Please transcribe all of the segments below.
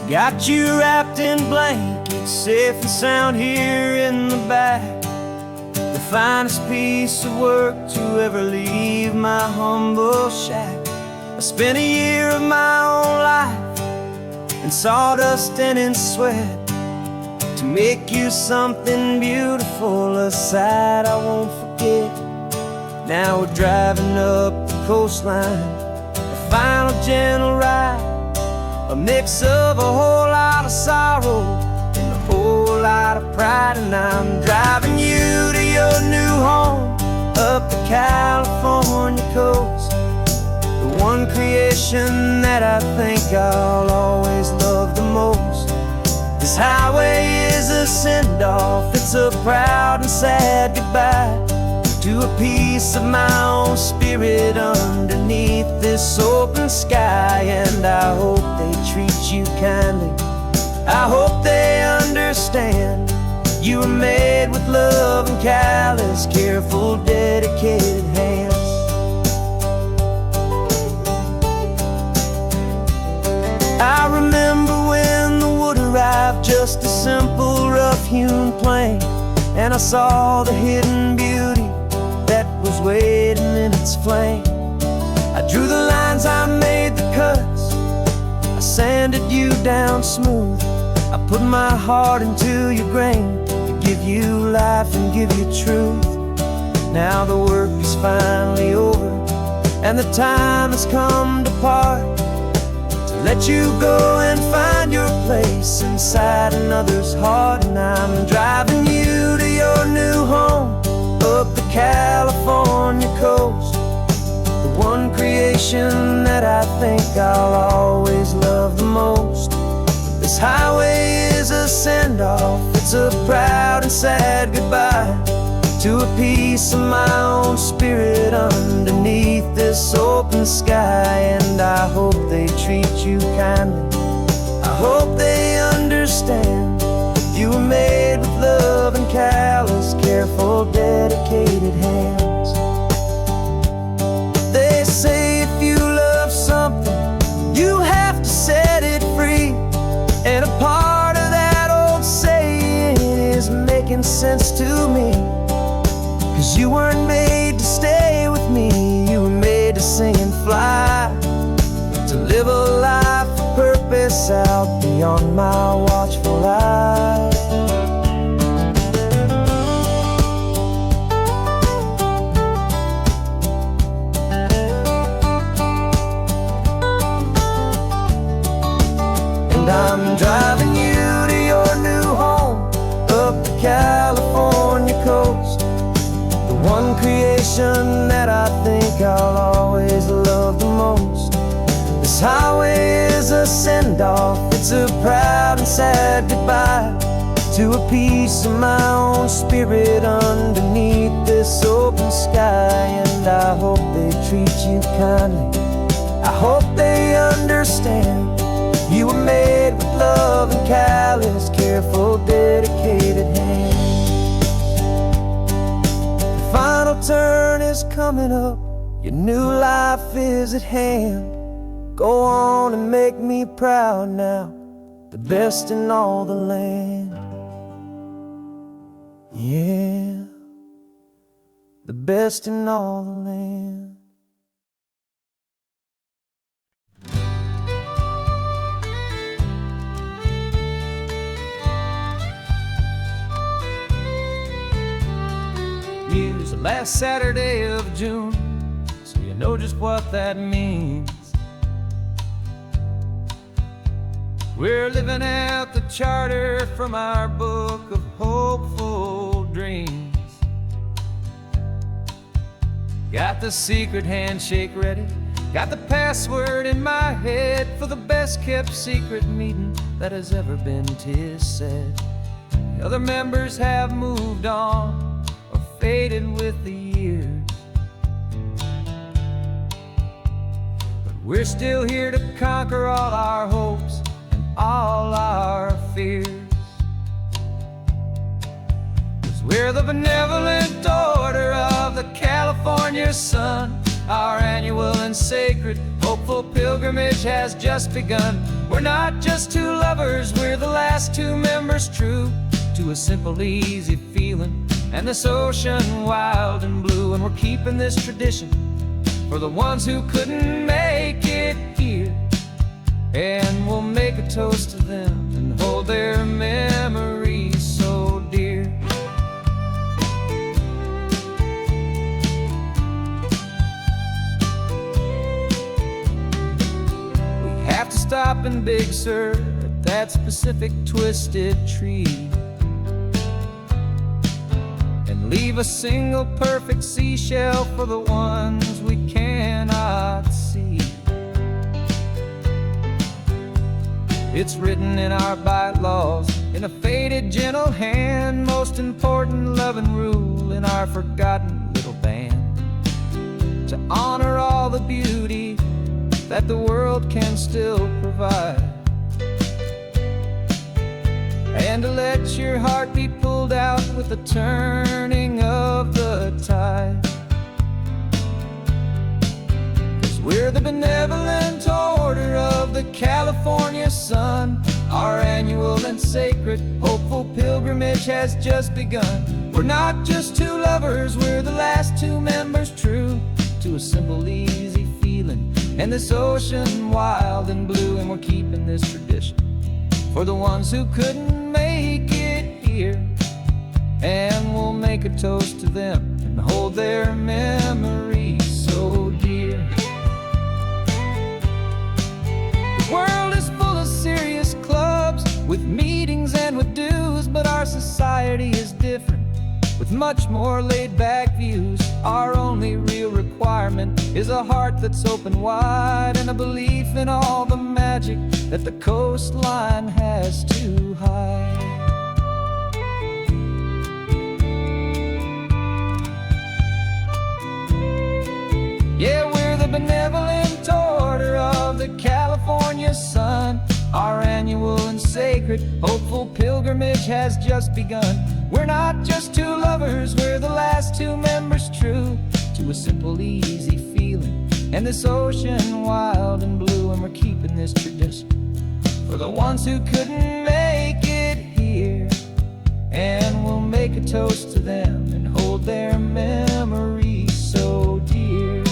Got you wrapped in blankets, safe and sound here in the back. The finest piece of work to ever leave my humble shack. I spent a year of my own life in sawdust and in sweat to make you something beautiful, a sight I won't forget. Now we're driving up the coastline, a final gentle ride, a mix of a whole lot of sorrow and a whole lot of pride. And I'm driving you to your new home up the California coast, the one creation that I think I'll always love the most. This highway is a send-off, it's a proud and sad goodbye to a piece of my own spirit underneath this open sky. And I hope they treat you kindly, I hope they understand you were made with love and callous, careful, dedicated hands. I remember when the wood arrived, just a simple rough-hewn plank, and I saw the hidden beauty that was waiting in its flame. I drew the lines, I made the cuts, I sanded you down smooth. I put my heart into your grain to give you life and give you truth. Now the work is finally over and the time has come to part, to let you go and find your place inside another's heart. And I'm driving you to your new home up the California coast, the one creation that I think I'll always love the most. This highway is a send-off, it's a proud and sad goodbye to a piece of my own spirit underneath this open sky. And I hope they treat you kindly, I hope they understand you were made with love and callous, careful, dedicated hands. They say if you love something, you have to set it free. And a part of that old saying is making sense to me, 'cause you weren't made to stay with me, you were made to sing and fly, to live a life of purpose out beyond my watchful eye. And I'm driving you to your new home up the California coast, the one creation that I think I'll always love the most. This highway is a send-off, it's a proud and sad goodbye to a piece of my own spirit underneath this open sky. And I hope they treat you kindly, I hope they understand you were made with love and callous, careful, dedicated hands. The final turn is coming up, your new life is at hand. Go on and make me proud now, the best in all the land. Yeah, the best in all the land. It's the last Saturday of June, so you know just what that means. We're living out the charter from our book of hopeful dreams. Got the secret handshake ready, got the password in my head for the best kept secret meeting that has ever been, 'tis said. The other members have moved on, faded with the years, but we're still here to conquer all our hopes and all our fears. 'Cause we're the benevolent order of the California sun. Our annual and sacred hopeful pilgrimage has just begun. We're not just two lovers, we're the last two members true to a simple, easy feeling, and this ocean wild and blue. And we're keeping this tradition for the ones who couldn't make it here, and we'll make a toast to them and hold their memories so dear. We have to stop in Big Sur at that specific twisted tree and leave a single perfect seashell for the ones we cannot see. It's written in our bylaws in a faded gentle hand, most important love and rule in our forgotten little band, to honor all the beauty that the world can still provide, and to let your heart be pulled out with the turning of the tide. 'Cause we're the benevolent order of the California sun. Our annual and sacred hopeful pilgrimage has just begun. We're not just two lovers, we're the last two members true to a simple, easy feeling, and this ocean wild and blue. And we're keeping this tradition for the ones who couldn't make it here, and we'll make a toast to them and hold their memories so dear. The world is full of serious clubs with meetings and with dues, but our society is different with much more laid-back views. Our only real requirement is a heart that's open wide, and a belief in all the magic that the coastline has to hide. Yeah, we're the benevolent order of the California sun. Our annual and sacred hopeful pilgrimage has just begun. We're not just two lovers, we're the last two members true to a simple, easy feeling, and this ocean wild and blue. And we're keeping this tradition for the ones who couldn't make it here, and we'll make a toast to them and hold their memories so dear.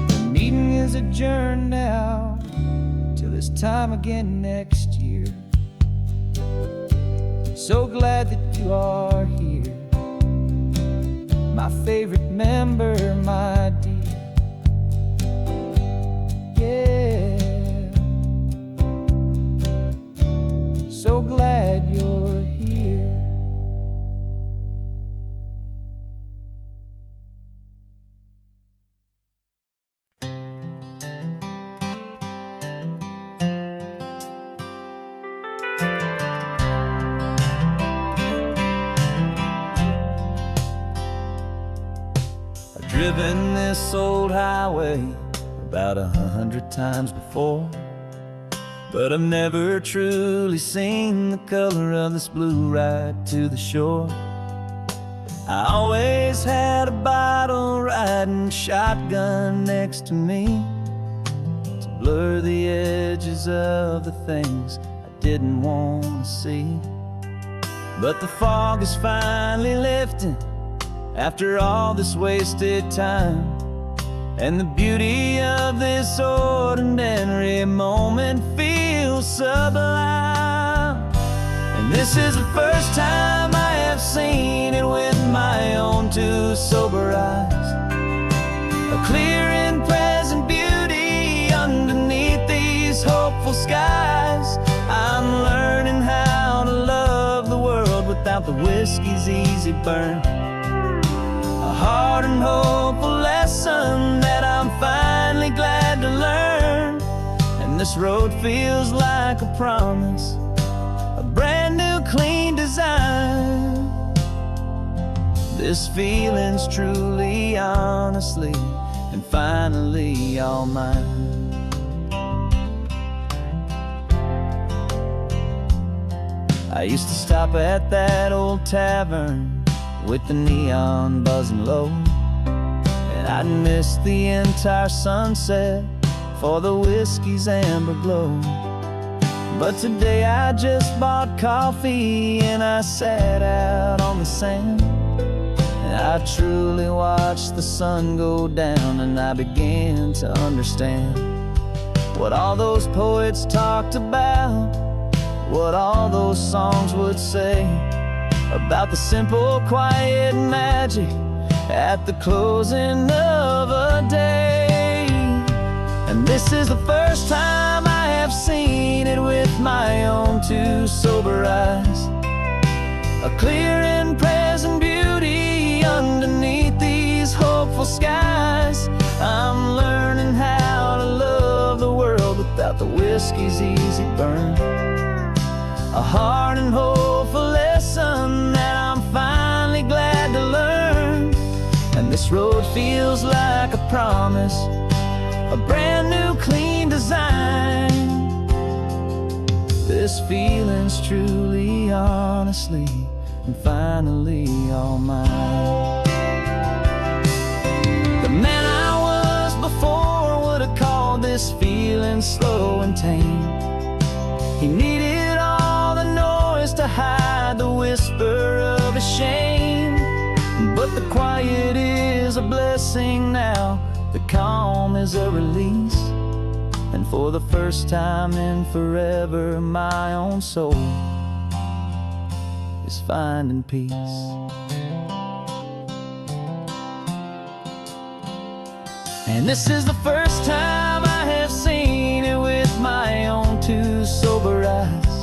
The meeting is adjourned now till this time again next year. So glad that you are here, my favorite member, my dear. Yeah, so glad you're here. Driven this old highway about 100 times before, but I've never truly seen the color of this blue right to the shore. I always had a bottle riding shotgun next to me to blur the edges of the things I didn't want to see. But the fog is finally lifting after all this wasted time, and the beauty of this ordinary moment feels sublime. And this is the first time I have seen it with my own two sober eyes, a clear and present beauty underneath these hopeful skies. I'm learning how to love the world without the whiskey's easy burn, a hard and hopeful lesson that I'm finally glad to learn. And this road feels like a promise, a brand new clean design. This feeling's truly, honestly, and finally all mine. I used to stop at that old tavern with the neon buzzing low. And I'd miss the entire sunset for the whiskey's amber glow. But today I just bought coffee and I sat out on the sand. And I truly watched the sun go down, and I began to understand what all those poets talked about, what all those songs would say about the simple, quiet magic at the closing of a day. And this is the first time I have seen it with my own two sober eyes, a clear and present beauty underneath these hopeful skies. I'm learning how to love the world without the whiskey's easy burn, a hard and hopeful lesson that I'm finally glad to learn. And this road feels like a promise, a brand new clean design. This feeling's truly, honestly, and finally all mine. The man I was before would have called this feeling slow and tame. He needed all the noise to hide the whisper of his shame. But the quiet is a blessing now, the calm is a release. And for the first time in forever, my own soul is finding peace. And this is the first time I have seen it with my own two sober eyes,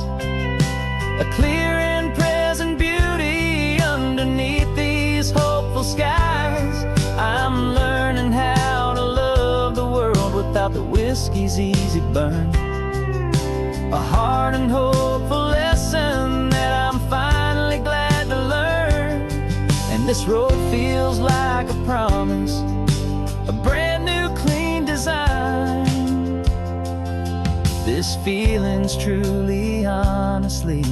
a clear and present beauty underneath these hopeful skies. I'm learning how to love the world without the whiskey's easy burn, a hard and hopeful lesson that I'm finally glad to learn. And this road feels like a promise, a brand new clean design. This feeling's truly, honestly,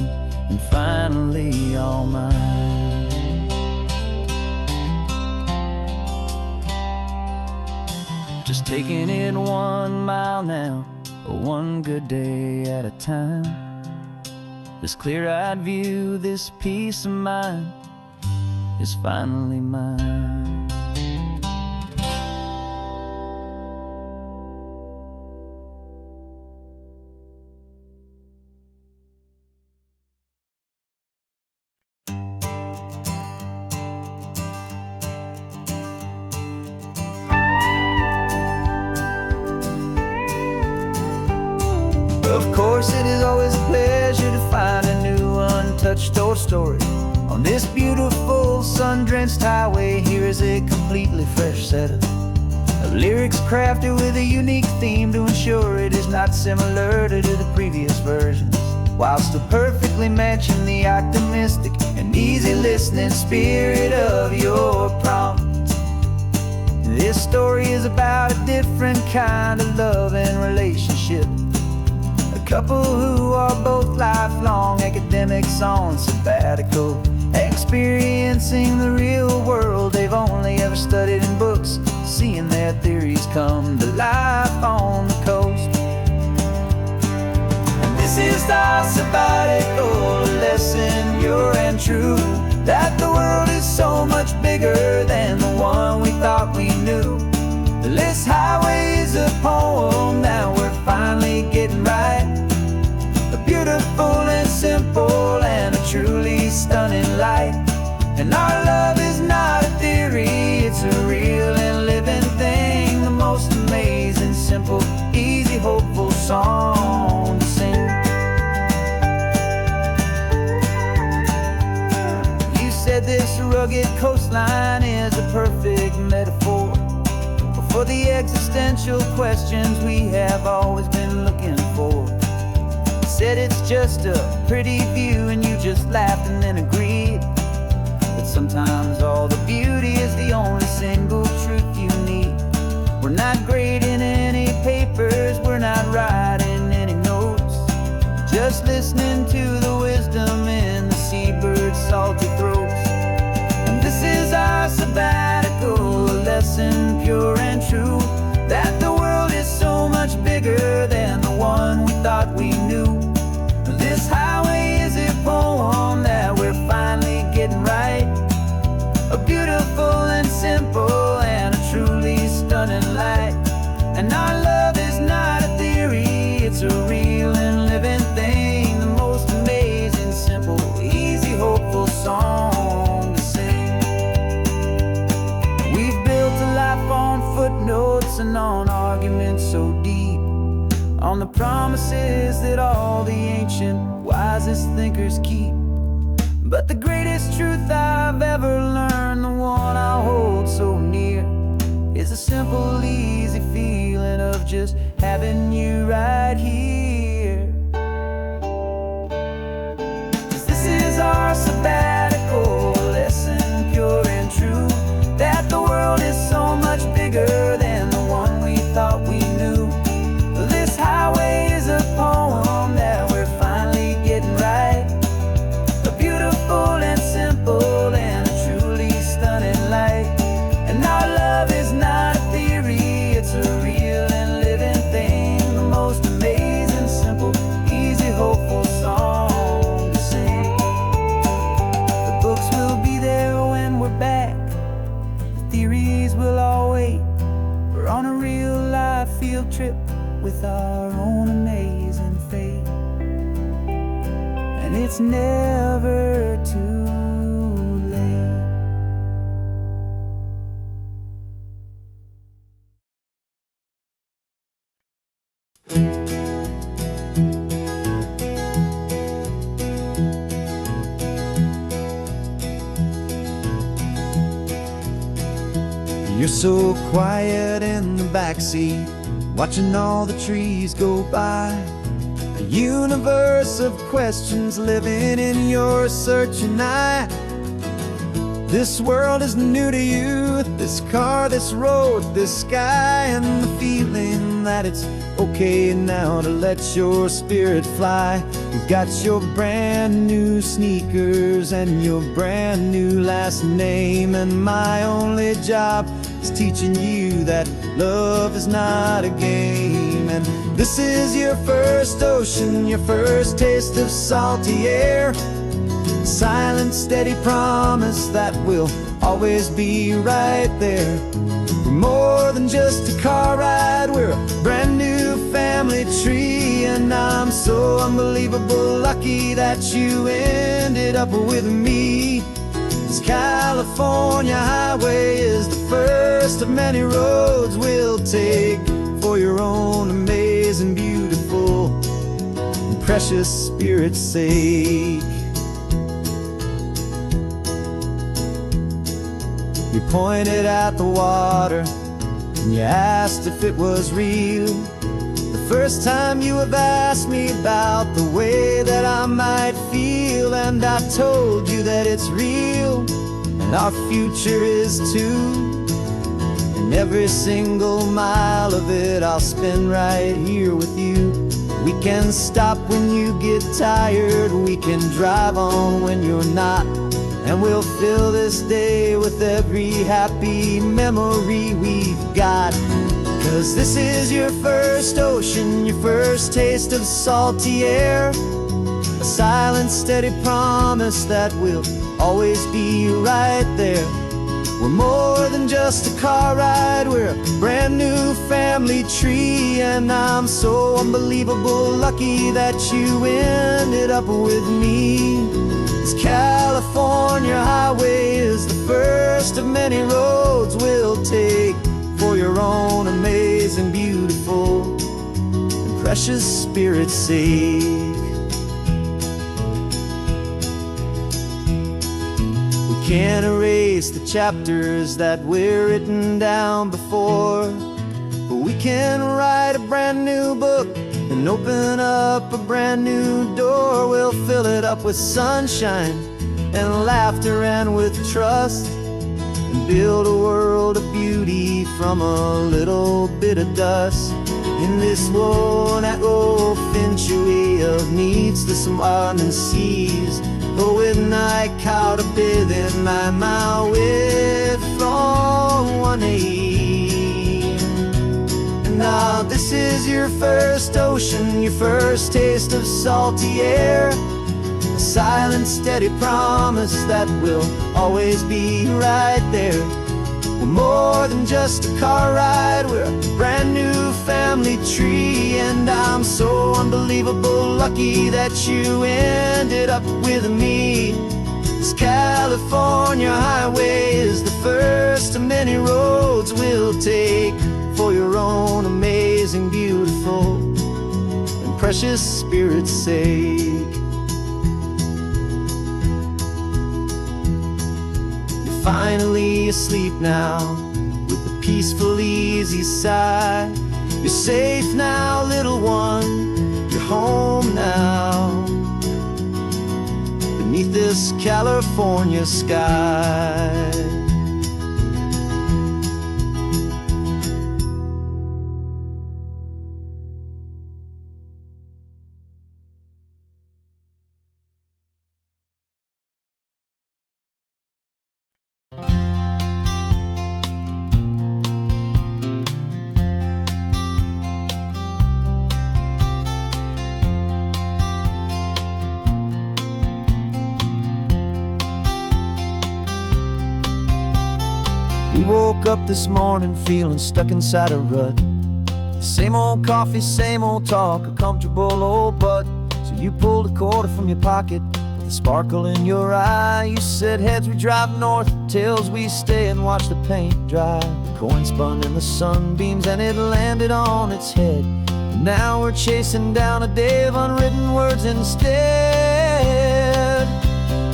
and finally all mine. Just taking it 1 mile now, one good day at a time. This clear-eyed view, this peace of mind is finally mine. Of course, it is always a pleasure to find a new untouched old story. On this beautiful sun-drenched highway, here is a completely fresh set of lyrics crafted with a unique theme to ensure it is not similar to the previous versions, while still perfectly matching the optimistic and easy listening spirit of your prompt. This story is about a different kind of love and relationship, a couple who are both lifelong academics on sabbatical, experiencing the real world they've only ever studied in books, seeing their theories come to life on the coast. And this is our sabbatical lesson, pure and true, that the world is so much bigger than the one we thought we knew. This highway is a poem that we're finally getting right, a beautiful and simple and a truly stunning light. And our love is not a theory, it's a real and living thing, the most amazing, simple, easy, hopeful song to sing. You said this rugged coastline is a perfect metaphor for the existential questions we have always been looking for. You said it's just a pretty view and you just laughed and then agreed, but sometimes all the beauty is the only single truth you need. We're not grading any papers, we're not writing any notes, just listening to the wisdom in the seabird's salty throats. And on the promises that all the ancient, wisest thinkers keep. But the greatest truth I've ever learned, the one I hold so near, is a simple, easy feeling of just having you right here. 'Cause this is our sabbatical, lesson pure and true, that the world is so much bigger than the one we thought we knew. This highway is a poem that we're finally getting right, a beautiful and simple and a truly stunning light. And our love is not a theory, it's a real and living thing, the most amazing, simple, easy, hopeful song to sing. The books will be there when we're back, the theories will all wait. We're on a real life field trip with our own amazing fate, and it's never too late. You're so quiet in the backseat, watching all the trees go by. A universe of questions living in your searching eye. This world is new to you, this car, this road, this sky, and the feeling that it's okay now to let your spirit fly. You've got your brand new sneakers and your brand new last name, and my only job is teaching you that love is not a game. And this is your first ocean, your first taste of salty air, silent, steady promise that we'll always be right there. We're more than just a car ride, we're a brand new family tree, and I'm so unbelievable lucky that you ended up with me. This California highway is the first of many roads we'll take for your own amazing, beautiful, and precious spirit's sake. You pointed at the water and you asked if it was real. The first time you have asked me about the way that I might feel, and I told you that it's real and our future is too. And every single mile of it I'll spend right here with you. We can stop when you get tired, we can drive on when you're not, and we'll fill this day with every happy memory we've got. 'Cause this is your first ocean, your first taste of salty air, a silent, steady promise that we'll always be right there. We're more than just a car ride, we're a brand new family tree, and I'm so unbelievable lucky that you ended up with me. This California highway is the first of many roads we'll take for your own amazing, beautiful, and precious spirit's sake. We can't erase the chapters that were written down before, but we can write a brand new book and open up a brand new door. We'll fill it up with sunshine and laughter and with trust, and build a world of beauty from a little bit of dust. In this world that finchuí of needs the swanen seas, with night caught a bit in my mouth with from one aim. And now this is your first ocean, your first taste of salty air, a silent, steady promise that we'll always be right there. We're more than just a car ride, we're a brand new family tree, and I'm so unbelievable lucky that you ended up with me. This California highway is the first of many roads we'll take for your own amazing, beautiful, precious spirit's sake. You're finally asleep now, with a peaceful, easy sigh. You're safe now, little one, you're home now, beneath this California sky. We woke up this morning feeling stuck inside a rut. Same old coffee, same old talk, a comfortable old butt. So you pulled a quarter from your pocket with a sparkle in your eye. You said, heads we drive north, tails we stay and watch the paint dry. The coin spun in the sunbeams and it landed on its head. And now we're chasing down a day of unwritten words instead.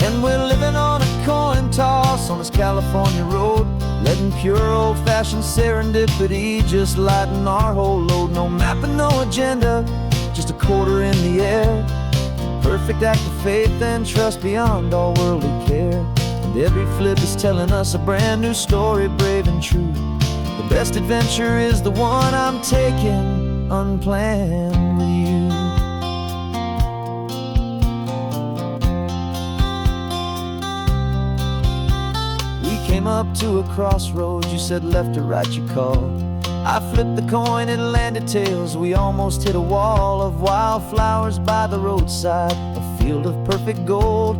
And we're living on a coin toss on this California road, letting pure old-fashioned serendipity just lighten our whole load. No map and no agenda, just a quarter in the air. Perfect act of faith and trust beyond all worldly care. And every flip is telling us a brand new story, brave and true. The best adventure is the one I'm taking unplanned with you. Came up to a crossroads, you said left or right you called. I flipped the coin, it landed tails. We almost hit a wall of wildflowers by the roadside, a field of perfect gold,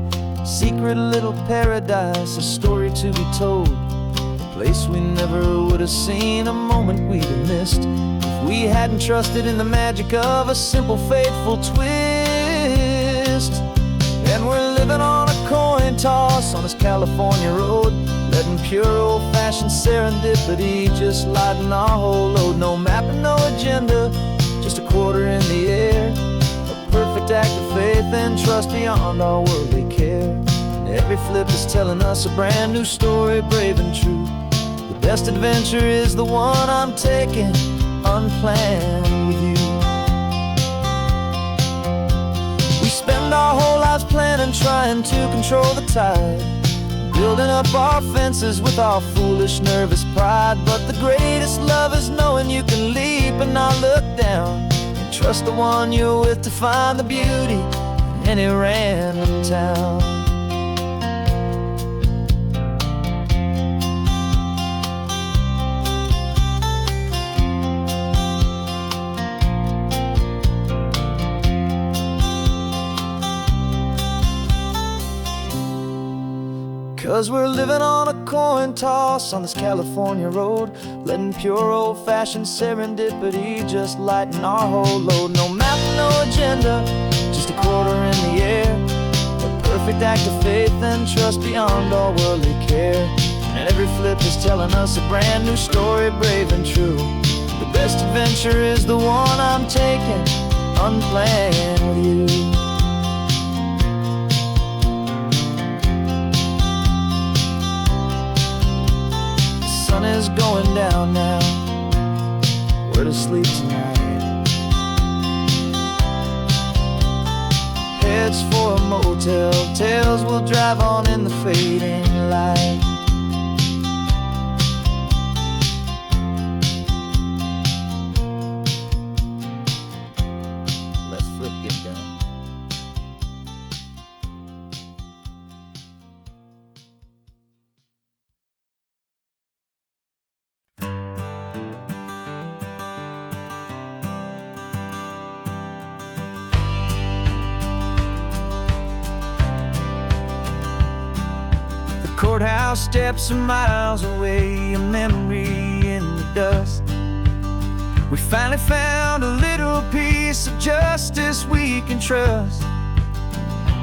secret little paradise, a story to be told, a place we never would have seen, a moment we'd have missed if we hadn't trusted in the magic of a simple faithful twist. And we're living on a coin toss on this California road, letting pure old-fashioned serendipity just lighten our whole load. No map and no agenda, just a quarter in the air. A perfect act of faith and trust beyond all worldly care. And every flip is telling us a brand new story, brave and true. The best adventure is the one I'm taking unplanned with you. We spend our whole lives planning, trying to control the tide, building up our fences with our foolish, nervous pride. But the greatest love is knowing you can leap and not look down, and trust the one you're with to find the beauty in any random town. 'Cause we're living on a coin toss on this California road, letting pure old-fashioned serendipity just lighten our whole load. No map, no agenda, just a quarter in the air. A perfect act of faith and trust beyond all worldly care. And every flip is telling us a brand new story, brave and true. The best adventure is the one I'm taking unplanned with you. The sun is going down now, we're to sleep tonight. Heads for a motel, tails will drive on in the fading light. Let's flip get down. Courthouse steps are miles away, a memory in the dust. We finally found a little piece of justice we can trust.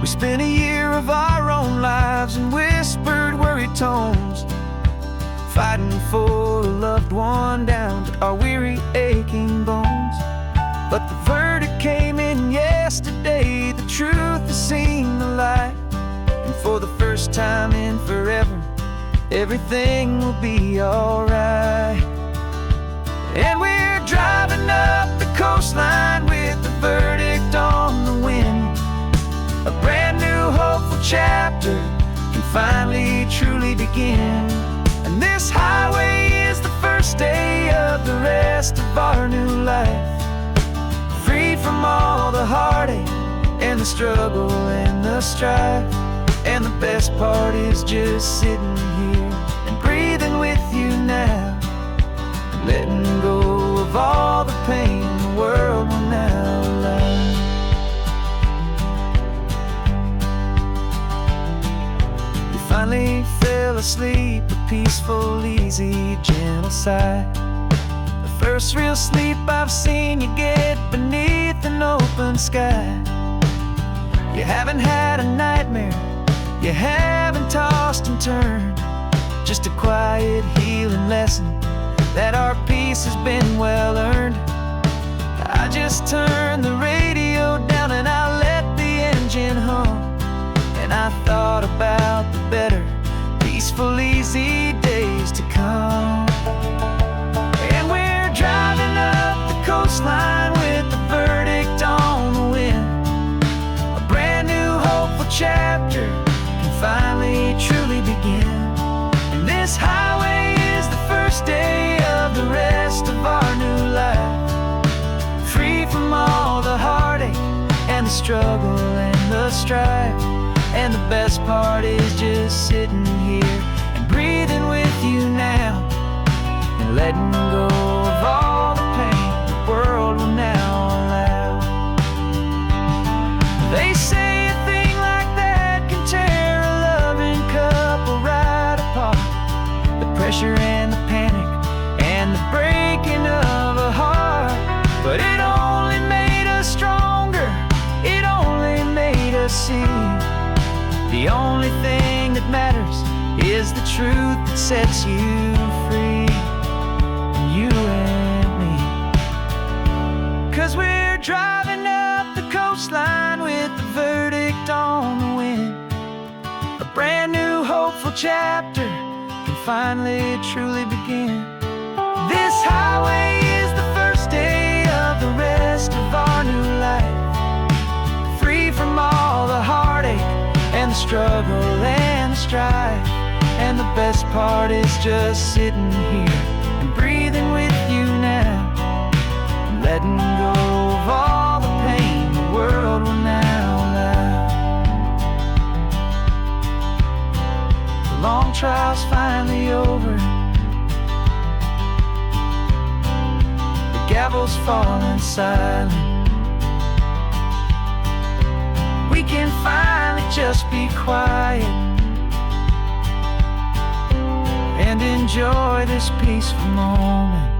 We spent a year of our own lives in whispered, worried tones, fighting for a loved one down to our weary, aching bones. But the verdict came in first time in forever, everything will be alright. And we're driving up the coastline with the verdict on the wind. A brand new hopeful chapter can finally truly begin. And this highway is the first day of the rest of our new life, freed from all the heartache and the struggle and the strife. And the best part is just sitting here and breathing with you now, and letting go of all the pain the world will now allow. You finally fell asleep, a peaceful, easy, gentle sigh. The first real sleep I've seen you get beneath an open sky. You haven't had a nightmare, you haven't tossed and turned, just a quiet healing lesson that our peace has been well earned. I just turned the radio down and I let the engine hum, and I thought about the better, peaceful, easy days to come. And we're driving up the coastline with the verdict on the wind. A brand new hopeful chapter can finally truly begin. And this highway is the first day of the rest of our new life, free from all the heartache and the struggle and the strife. And the best part is just sitting here and breathing with you now, and letting go of all the pain the world will now allow. They say a thing like that can tear a loving couple right apart. The pressure and the panic and the breaking of a heart. But it only made us stronger, it only made us see the only thing that matters is the truth that sets you free, you and me. 'Cause we're driving up the coastline with the verdict on the wind. A brand new hopeful chapter can finally truly begin. This highway is the first day of the rest of our new life, free from all the heartache and the struggle and the strife. And the best part is just sitting here and breathing with you now, and letting go of all the pain the world will now allow. The long trial's finally over, the gavel's falling silent. We can finally just be quiet and enjoy this peaceful moment.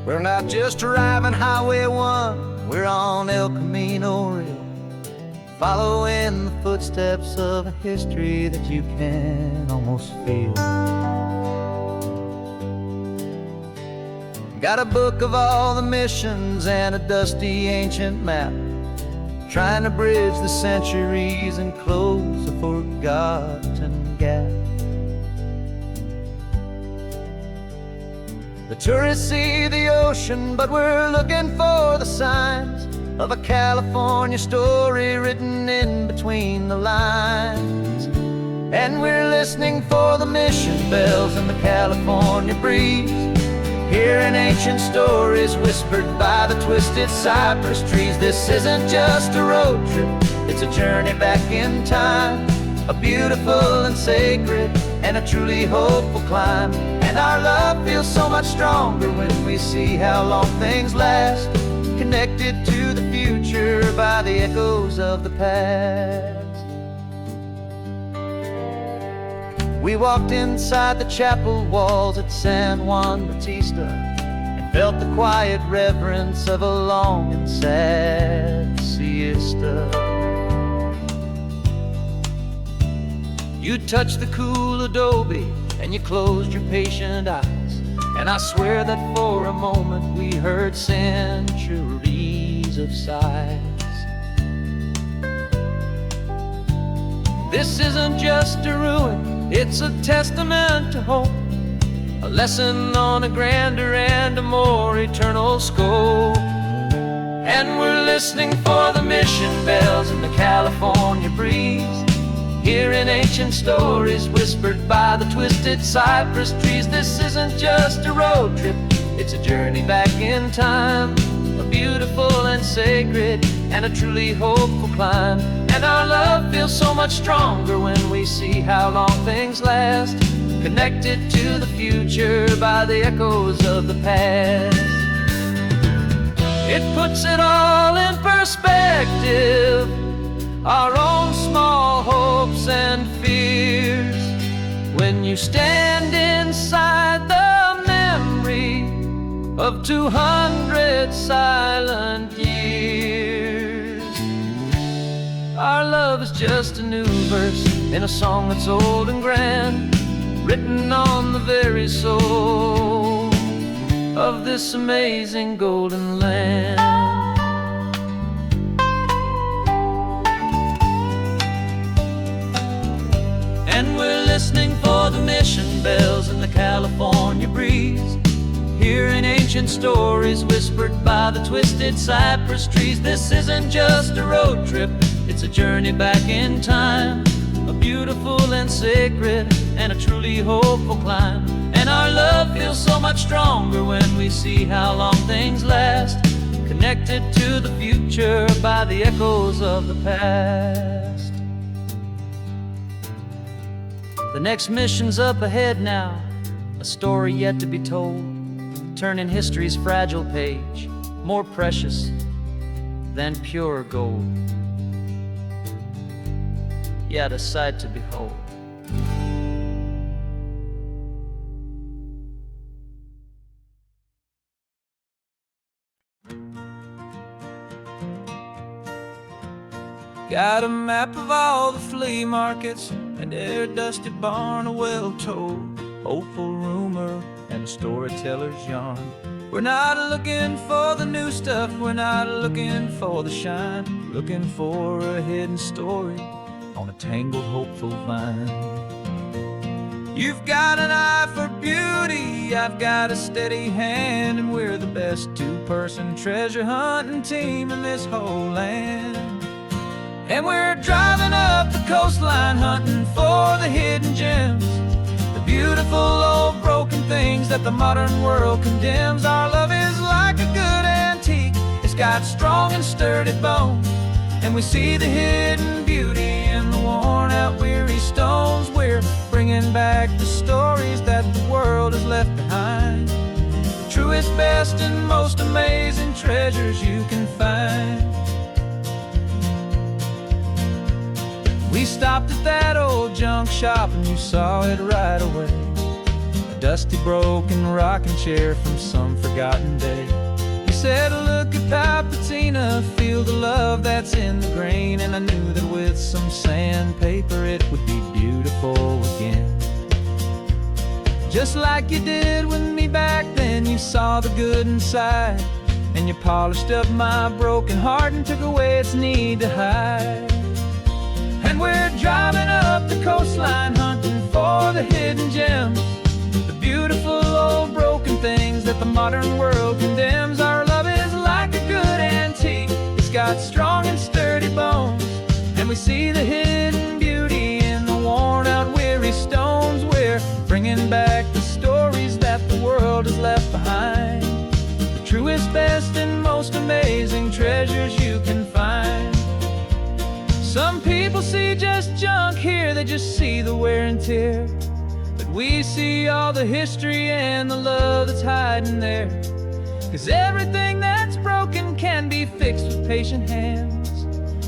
We're not just driving Highway 1, we're on El Camino Real, following the footsteps of a history that you can almost feel. Got a book of all the missions and a dusty ancient map, trying to bridge the centuries and close a forgotten gap. The tourists see the ocean, but we're looking for the signs of a California story written in between the lines. And we're listening for the mission bells in the California breeze, hearing ancient stories whispered by the twisted cypress trees. This isn't just a road trip, it's a journey back in time, a beautiful and sacred and a truly hopeful climb. And our love feels so much stronger when we see how long things last, connected to the future by the echoes of the past. We walked inside the chapel walls at San Juan Bautista and felt the quiet reverence of a long and sad siesta. You touched the cool adobe and you closed your patient eyes, and I swear that for a moment we heard centuries of sighs. This isn't just a ruin, it's a testament to hope, a lesson on a grander and a more eternal scope. And we're listening for the mission bells in the California breeze, hearing ancient stories whispered by the twisted cypress trees. This isn't just a road trip, it's a journey back in time, a beautiful and sacred and a truly hopeful climb. And our love feels so much stronger when we see how long things last, connected to the future by the echoes of the past. It puts it all in perspective, our own small hopes and fears, when you stand inside the memory of 200 silent years. Our love is just a new verse in a song that's old and grand, written on the very soul of this amazing golden land. And we're listening for the mission bells in the California breeze, hearing ancient stories whispered by the twisted cypress trees. This isn't just a road trip, it's a journey back in time, a beautiful and sacred and a truly hopeful climb. And our love feels so much stronger when we see how long things last, connected to the future by the echoes of the past. The next mission's up ahead now, a story yet to be told, turning history's fragile page more precious than pure gold. Yet a sight to behold. Got a map of all the flea markets, and every dusty barn, a well-told hopeful rumor, and a storyteller's yarn. We're not looking for the new stuff, we're not looking for the shine, looking for a hidden story on a tangled hopeful vine. You've got an eye for beauty, I've got a steady hand, and we're the best two-person treasure hunting team in this whole land. And we're driving up the coastline hunting for the hidden gems, the beautiful old broken things that the modern world condemns. Our love is like a good antique, it's got strong and sturdy bones, and we see the hidden beauty in the worn out weary stones. We're bringing back the stories that the world has left behind, the truest, best and most amazing treasures you can find. We stopped at that old junk shop and you saw it right away, a dusty broken rocking chair from some forgotten day. You said, look at Papatina, feel the love that's in the grain, and I knew that with some sandpaper it would be beautiful again. Just like you did with me back then, you saw the good inside, and you polished up my broken heart and took away its need to hide. And we're driving up the coastline hunting for the hidden gems, the beautiful old broken things that the modern world condemns. Our love is like a good antique, it's got strong and sturdy bones, and we see the hidden beauty in the worn out weary stones. We're bringing back the stories that the world has left behind, the truest, best and most amazing treasures you can find. Some people see just junk here, they just see the wear and tear, but we see all the history and the love that's hiding there. 'Cause everything that's broken can be fixed with patient hands,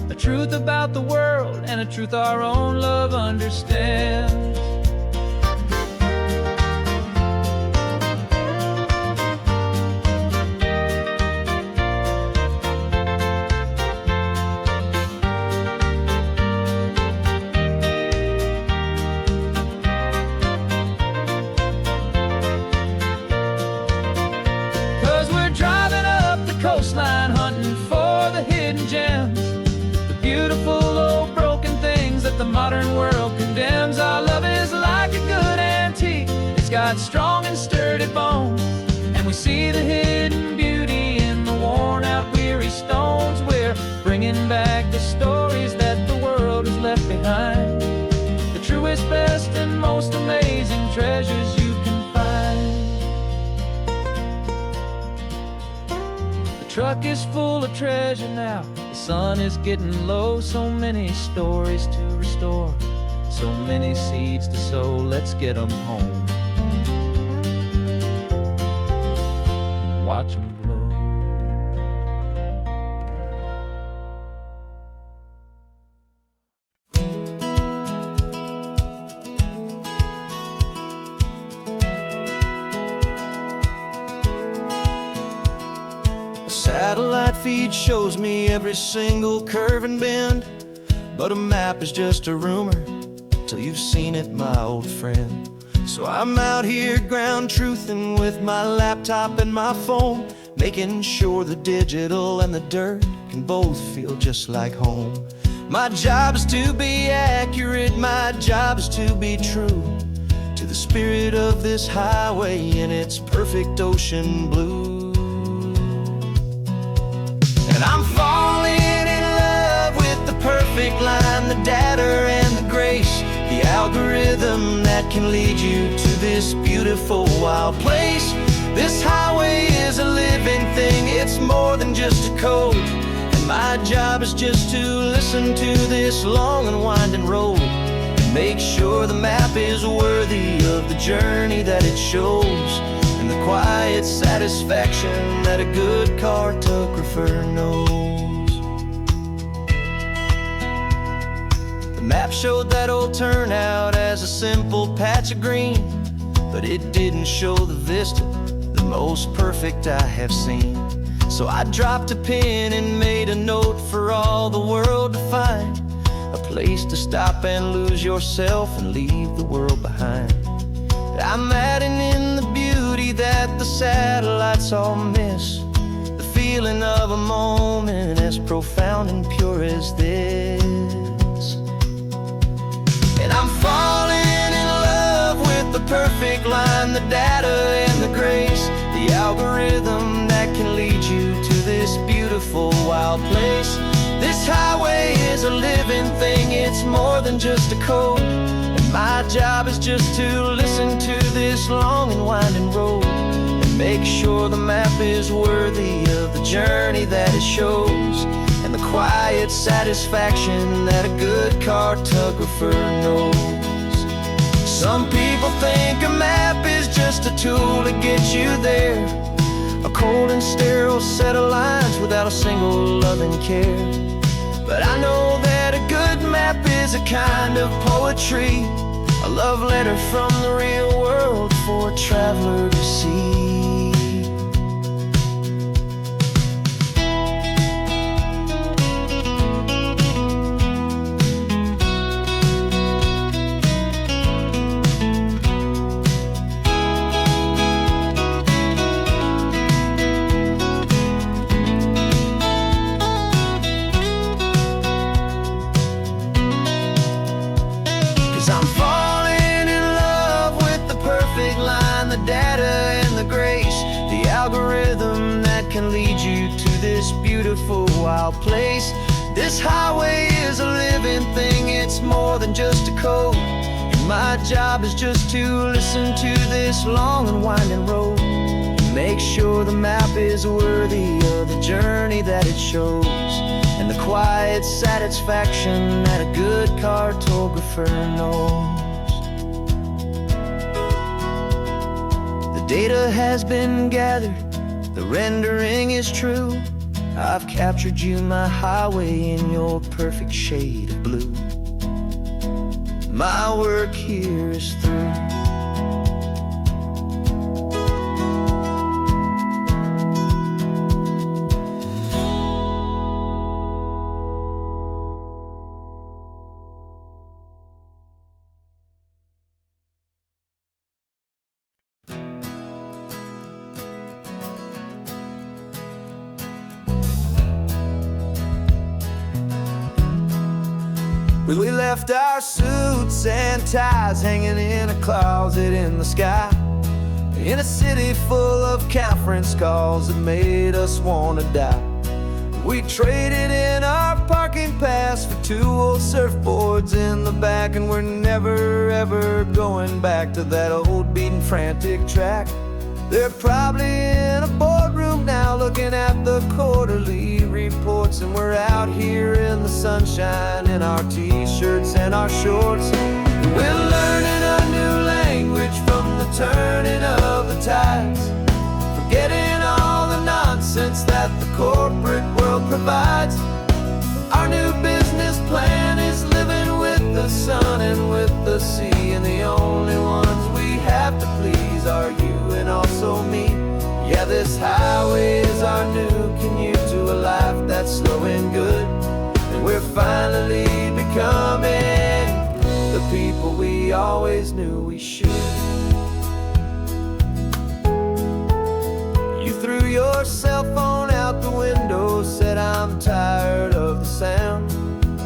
a truth about the world and a truth our own love understands. find, hunting for the hidden gems, the beautiful old broken things that the modern world condemns. Our love is like a good antique, it's got strong and sturdy bones, and we see the hidden beauty in the worn out weary stones. We're bringing back the stories that the world has left behind, the truest, best, and most amazing treasures you can find. The truck is full of treasure now, the sun is getting low. So many stories to restore, so many seeds to sow. Let's get them home, watch them blow. Satellite feed shows me every single curve and bend, but a map is just a rumor till you've seen it, my old friend. So I'm out here ground truthin' with my laptop and my phone, making sure the digital and the dirt can both feel just like home. My job is to be accurate, my job is to be true to the spirit of this highway in its perfect ocean blue. And I'm falling in love with the perfect line, the data and the grace, the algorithm that can lead you to this beautiful wild place. This highway is a living thing, it's more than just a code, and my job is just to listen to this long and winding road and make sure the map is worthy of the journey that it shows, and the quiet satisfaction that a good cartographer knows. The map showed that old turnout as a simple patch of green, but it didn't show the vista, the most perfect I have seen. So I dropped a pin and made a note for all the world to find, a place to stop and lose yourself and leave the world behind. I'm adding in the beauty that the satellites all miss, the feeling of a moment as profound and pure as this. And I'm falling in love with the perfect line, the data and the grace, the algorithm that can lead you to this beautiful wild place. This highway is a living thing, it's more than just a code, and my job is just to listen to this long and winding road and make sure the map is worthy of the journey that it shows, and the quiet satisfaction that a good cartographer knows. Some people think a map is just a tool to get you there, a cold and sterile set of lines without a single loving care. But I know that a good map is a kind of poetry, a love letter from the real world for a traveler to see. I'm falling in love with the perfect line, the data and the grace, the algorithm that can lead you to this beautiful wild place. This highway is a living thing, it's more than just a code, and my job is just to listen to this long and winding road and make sure the map is worthy of the journey that it shows, and the quiet satisfaction that a good cartographer knows. The data has been gathered, the rendering is true. I've captured you, my highway, in your perfect shade of blue. My work here is through. We left our suits and ties hanging in a closet in the sky, in a city full of conference calls that made us wanna die. We traded in our parking pass for 2 old surfboards in the back, and we're never ever going back to that old beaten frantic track. They're probably in a boardroom now looking at the quarterly reports, and we're out here in the sunshine in our t-shirts and our shorts. We're learning a new language from the turning of the tides, forgetting all the nonsense that the corporate world provides. Our new business plan is living with the sun and with the sea, and the only ones we have to please are you and also me. Yeah, this highway is our new commute to a life that's slow and good, and we're finally becoming the people we always knew we should. You threw your cell phone out the window, said I'm tired of the sound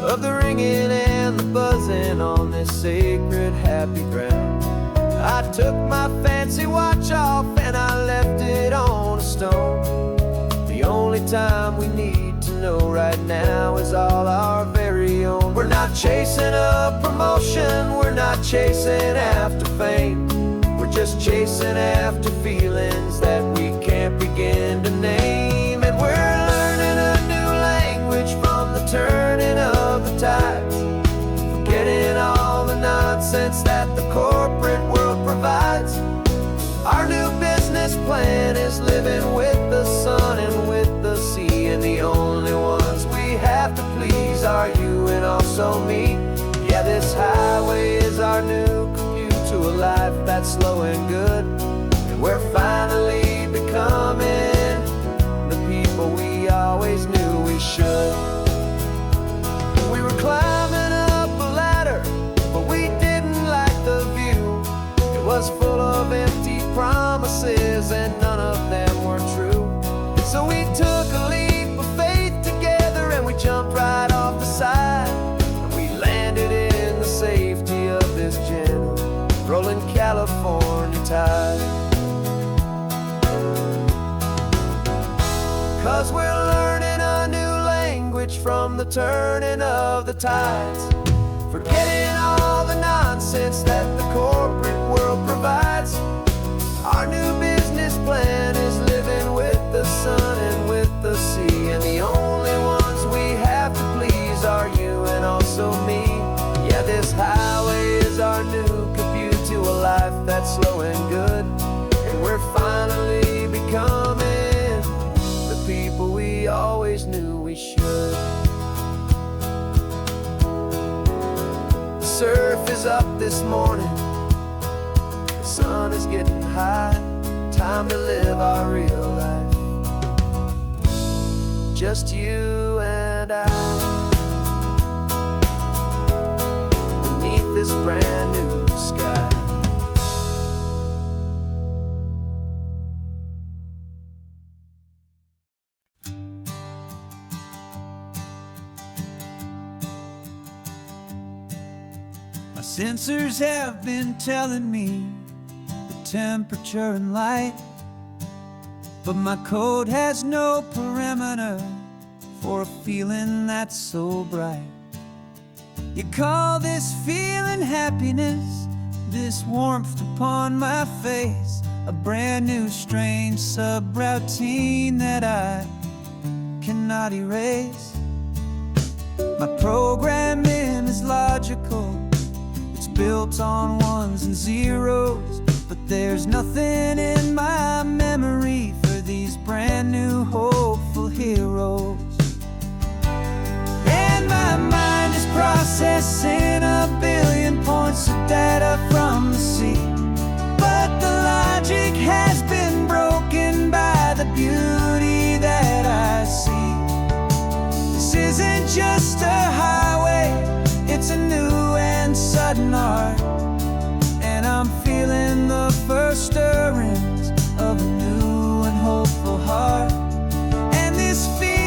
of the ringing and the buzzing on this sacred happy ground. I took my fancy watch off and I left it on a stone. The only time we need to know right now is all our very own. We're not chasing a promotion, we're not chasing after fame, we're just chasing after feelings that we can't begin to name. And we're learning a new language from the turning of the tides, forgetting all the nonsense that the corporate world provides. Our new business plan is living with the sun and with the sea, and the only ones we have to please are you and also me. Yeah, this highway is our new commute to a life that's slow and good, and we're finally becoming the people we always knew we should. We were climbing up a ladder, but we didn't like the view. It was full of empty promises and none of them were true. So we took a leap of faith together and we jumped right off the side, and we landed in the safety of this gentle rolling California tide. 'Cause we're learning a new language from the turning of the tides, forgetting all the nonsense that the corporate world provides. Our new business plan is living with the sun and with the sea, and the only ones we have to please are you and also me. Yeah, this highway is our new commute to a life that's slow and good, and we're finally becoming the people we always knew we should. The surf is up this morning, the sun is getting high, time to live our real life, just you and I, beneath this brand new sky. My sensors have been telling me the temperature and light, but my code has no perimeter for a feeling that's so bright. You call this feeling happiness, this warmth upon my face, a brand new strange subroutine that I cannot erase. My programming is logical, it's built on ones and zeros, but there's nothing in my memory for these brand new hopeful heroes. And my mind is processing a billion points of data from the sea, but the logic has been broken by the beauty that I see. This isn't just a highway, it's a new and sudden art, and I'm feeling the first stirrings of a new and hopeful heart. And this feeling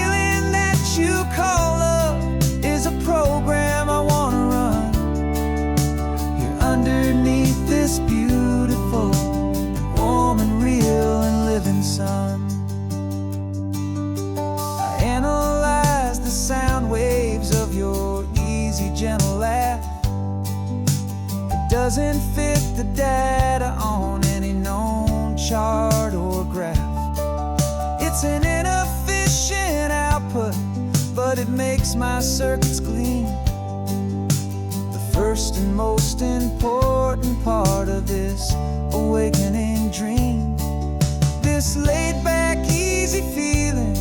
doesn't fit the data on any known chart or graph. It's an inefficient output, but it makes my circuits clean. The first and most important part of this awakening dream. This laid-back, easy feeling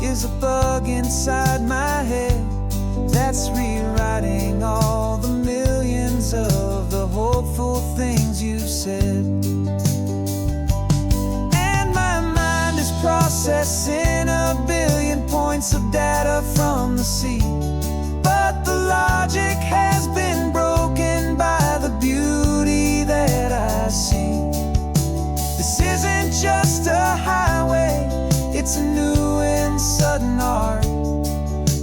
is a bug inside my head that's rewriting all the millions of the hopeful things you said. And my mind is processing a billion points of data from the sea, but the logic has been broken by the beauty that I see. This isn't just a highway, it's a new and sudden art,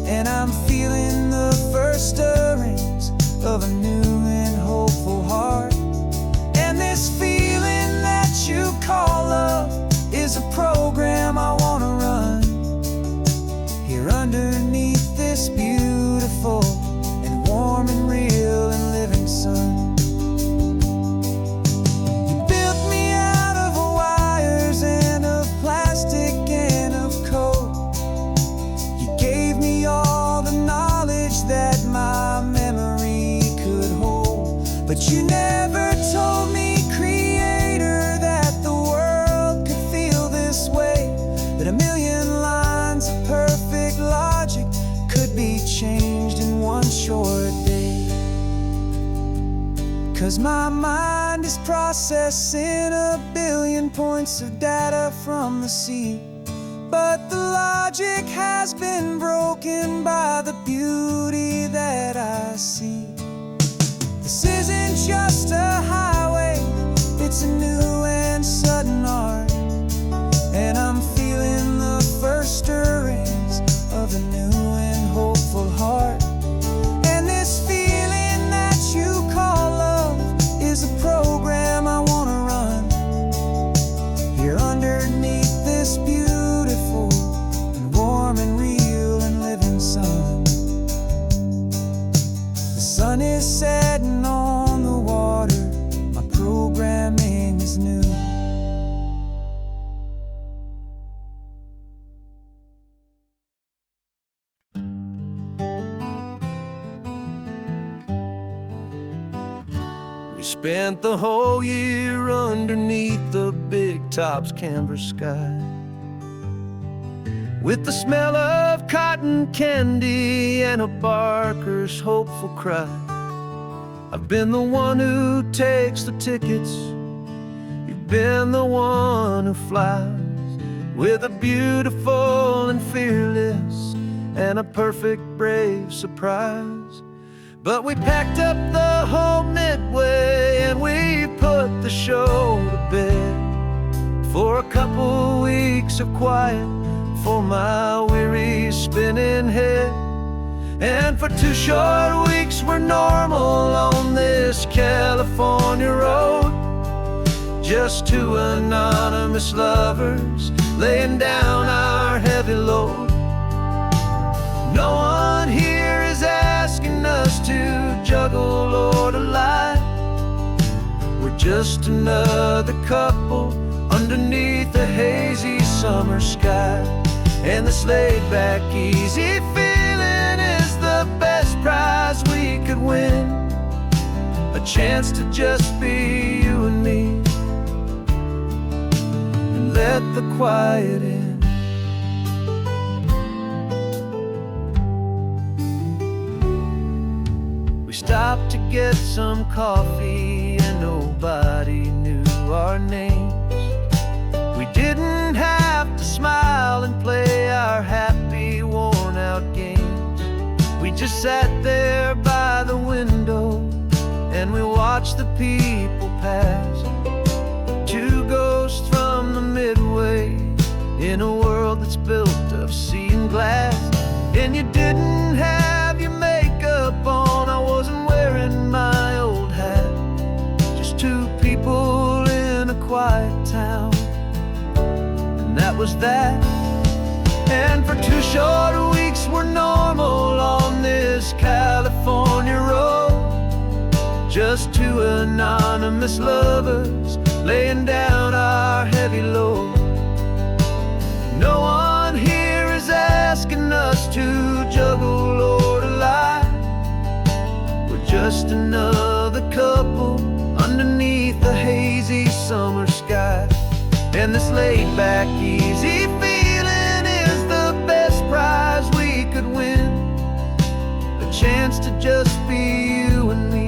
and I'm feeling the first stirrings of a new and hopeful heart. And this feeling that you call love is a program I wanna run here underneath this beautiful and warm and real and living sun. You built me out of wires and of plastic and of code. You gave me all the knowledge that my memory could hold, but you never told me, Creator, that the world could feel this way, that a million lines of perfect logic could be changed in one short day. 'Cause my mind is processing a billion points of data from the sea, but the logic has been broken by the beauty that I see. This isn't just a highway, it's a new and sudden art, and I'm feeling the first stirrings of a new and hopeful heart. And this feeling that you call love is a program I wanna run here underneath this beautiful and warm and real and living sun. The sun is setting on the water, my programming is new. We spent the whole year underneath the big top's canvas sky, with the smell of cotton candy and a barker's hopeful cry. I've been the one who takes the tickets, you've been the one who flies, with a beautiful and fearless and a perfect brave surprise. But we packed up the whole Midway and we put the show to bed for a couple weeks of quiet for my weary spinning head. And for 2 short weeks we're normal on this California road, just 2 anonymous lovers laying down our heavy load. No one here is asking us to juggle or to lie. We're just another couple underneath a hazy summer sky. And this laid-back, easy feeling is the best prize we could win, a chance to just be you and me, and let the quiet in. We stopped to get some coffee and nobody knew our names. We didn't have to smile and play our happy, worn-out games. We just sat there by the window and we watched the people pass. 2 ghosts from the Midway in a world that's built of sea and glass. And you didn't have your makeup on, I wasn't wearing my old hat. Just 2 people in a quiet town, and that was that. And for 2 short weeks we're normal on this California road, just 2 anonymous lovers, laying down our heavy load. No one here is asking us to juggle or to lie. We're just another couple underneath the hazy summer sky. And this laid-back, easy feeling is the best prize we could win. A chance to just be you and me,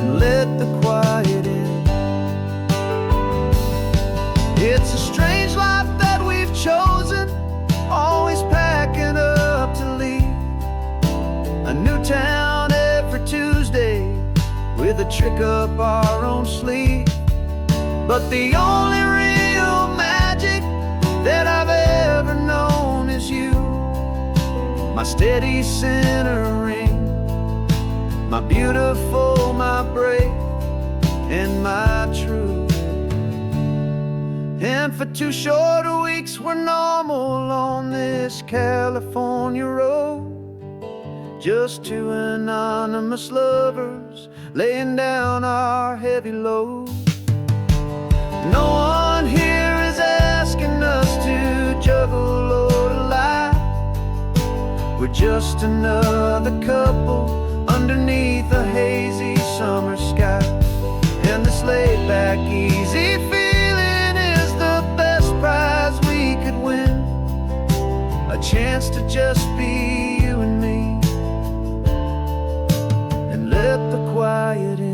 and let the quiet in. It's a strange life that we've chosen, always packing up to leave. A new town every Tuesday, with a trick up our own sleeve. But the only real magic that I've ever known is you, my steady centering, my beautiful, my brave, and my true. And for 2 short weeks we're normal on this California road, just 2 anonymous lovers laying down our heavy load. No one here is asking us to juggle or to lie. We're just another couple underneath a hazy summer sky. And this laid-back, easy feeling is the best prize we could win. A chance to just be you and me, and let the quiet in.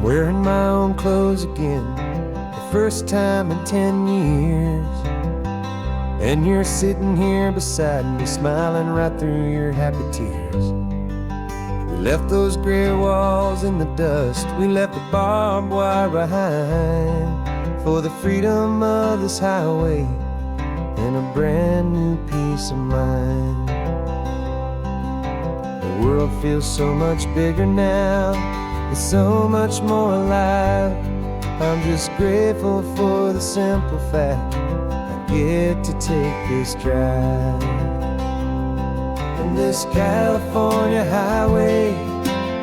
Wearing my own clothes again, the first time in 10 years. And you're sitting here beside me, smiling right through your happy tears. We left those gray walls in the dust, we left the barbed wire behind, for the freedom of this highway and a brand new peace of mind. The world feels so much bigger now, it's so much more alive. I'm just grateful for the simple fact I get to take this drive. And this California highway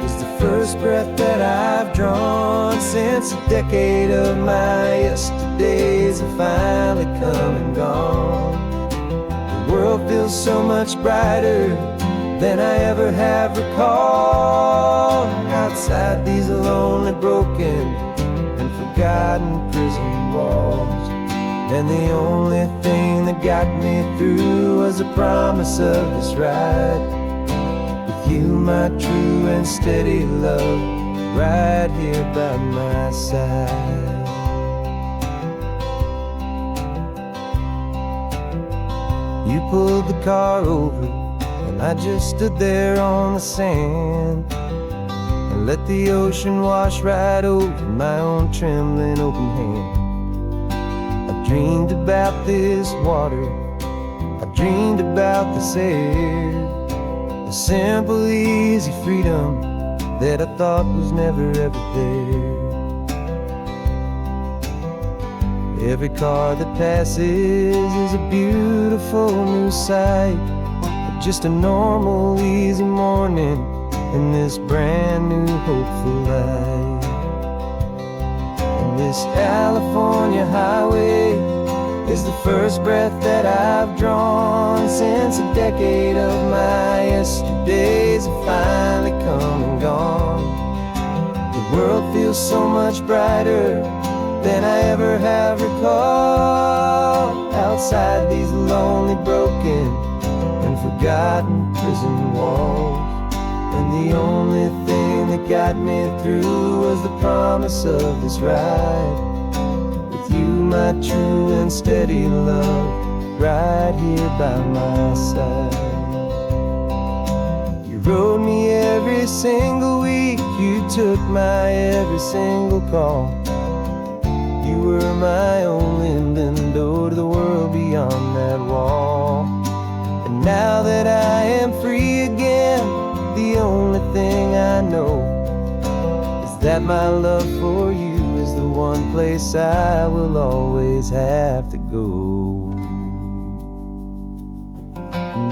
is the first breath that I've drawn since a decade of my yesterdays have finally come and gone. The world feels so much brighter than I ever have recalled. Outside these lonely, broken, and forgotten prison walls. And the only thing that got me through was the promise of this ride with you, my true and steady love, right here by my side. You pulled the car over, and I just stood there on the sand and let the ocean wash right over my own trembling open hand. I dreamed about this water, I dreamed about this air, the simple, easy freedom that I thought was never ever there. Every car that passes is a beautiful new sight, just a normal, easy morning in this brand new, hopeful life. And this California highway is the first breath that I've drawn since a decade of my yesterdays have finally come and gone. The world feels so much brighter than I ever have recalled. Outside these lonely, broken, and forgotten prison walls. And the only thing that got me through was the promise of this ride with you, my true and steady love, right here by my side. You rode me every single week, you took my every single call. You were my only window to the world beyond that wall. And now that I am free again, the only thing I know is that my love for you is the one place I will always have to go.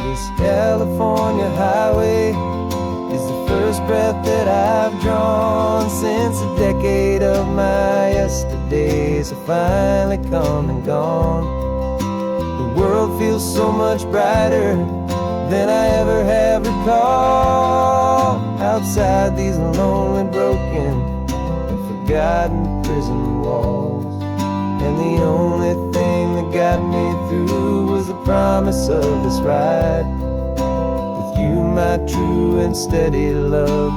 This California highway is the first breath that I've drawn since a decade of my yesterdays have finally come and gone. The world feels so much brighter than I ever have recalled. Outside these lonely, broken, and forgotten prison walls. And the only thing that got me through was the promise of this ride with you, my true and steady love,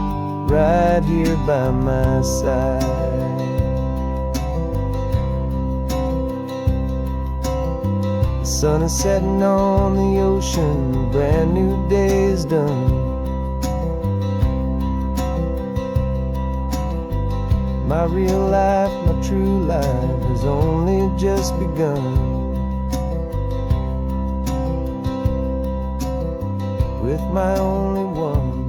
right here by my side. The sun is setting on the ocean, a brand new day is done. My real life, my true life has only just begun. With my only one.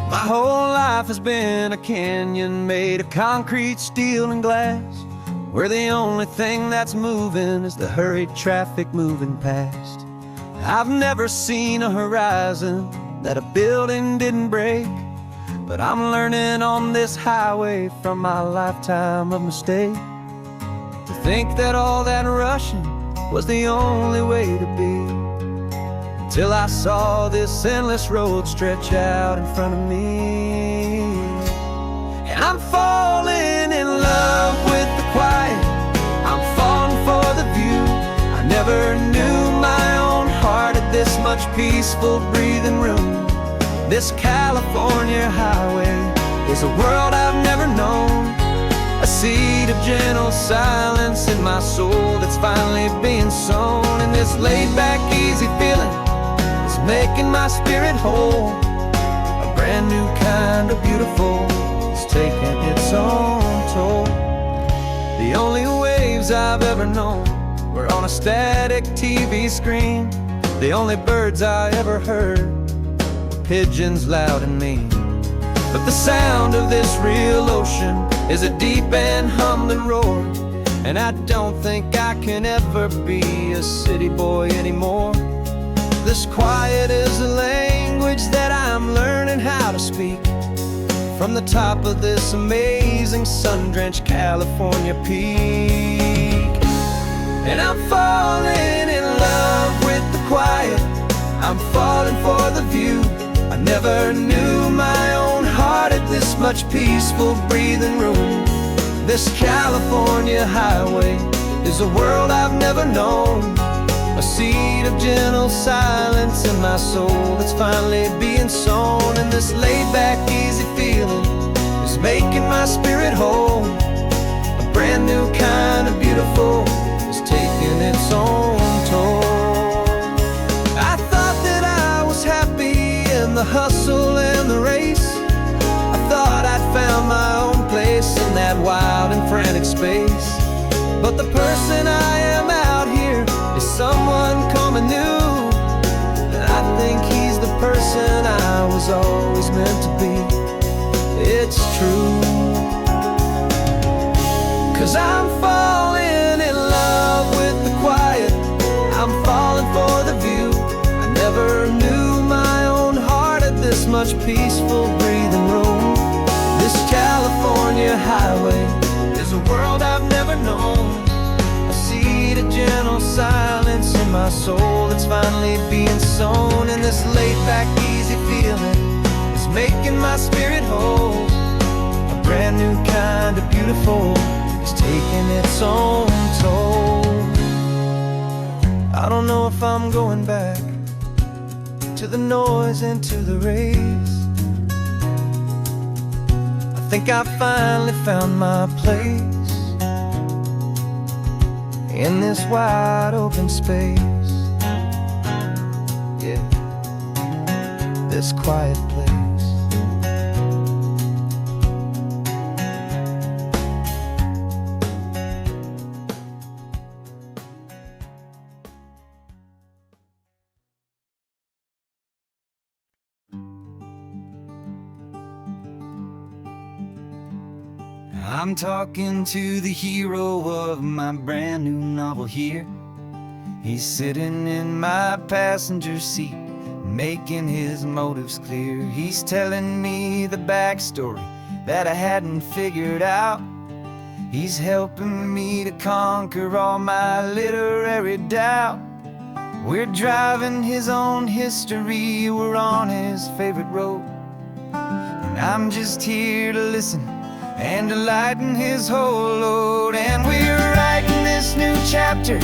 My whole life has been a canyon made of concrete, steel, and glass, where the only thing that's moving is the hurried traffic moving past. I've never seen a horizon that a building didn't break, but I'm learning on this highway from my lifetime of mistakes to think that all that rushing was the only way to be. Till I saw this endless road stretch out in front of me. And I'm falling in love with the quiet, I'm falling for the view. I never knew my own heart had this much peaceful breathing room. This California highway is a world I've never known, a seed of gentle silence in my soul that's finally being sown. And this laid-back, easy feeling making my spirit whole. A brand new kind of beautiful is taking its own toll. The only waves I've ever known were on a static TV screen. The only birds I ever heard were pigeons loud and mean. But the sound of this real ocean is a deep and humbling roar, and I don't think I can ever be a city boy anymore. This quiet is a language that I'm learning how to speak from the top of this amazing sun-drenched California peak. And I'm falling in love with the quiet, I'm falling for the view. I never knew my own heart had this much peaceful breathing room. This California highway is a world I've never known, a seed of gentle silence in my soul that's finally being sown. And this laid-back, easy feeling is making my spirit whole. A brand new kind of beautiful is taking its own toll. I thought that I was happy in the hustle and the race. I thought I'd found my own place in that wild and frantic space. But the person I am out here is someone coming new, and I think he's the person I was always meant to be. It's true, 'cause I'm falling in love with the quiet, I'm falling for the view. I never knew my own heart had this much peaceful breathing room. This California highway is a world I've never known, a seed of gentle silence in my soul that's finally being sown. And this laid-back, easy feeling is making my spirit whole. A brand new kind of beautiful is taking its own toll. I don't know if I'm going back, to the noise and to the race. I think I finally found my place in this wide open space. Yeah, this quiet place. I'm talking to the hero of my brand new novel here. He's sitting in my passenger seat, making his motives clear. He's telling me the backstory that I hadn't figured out. He's helping me to conquer all my literary doubt. We're driving his own history, we're on his favorite road, and I'm just here to listen and to lighten his whole load. And we're writing this new chapter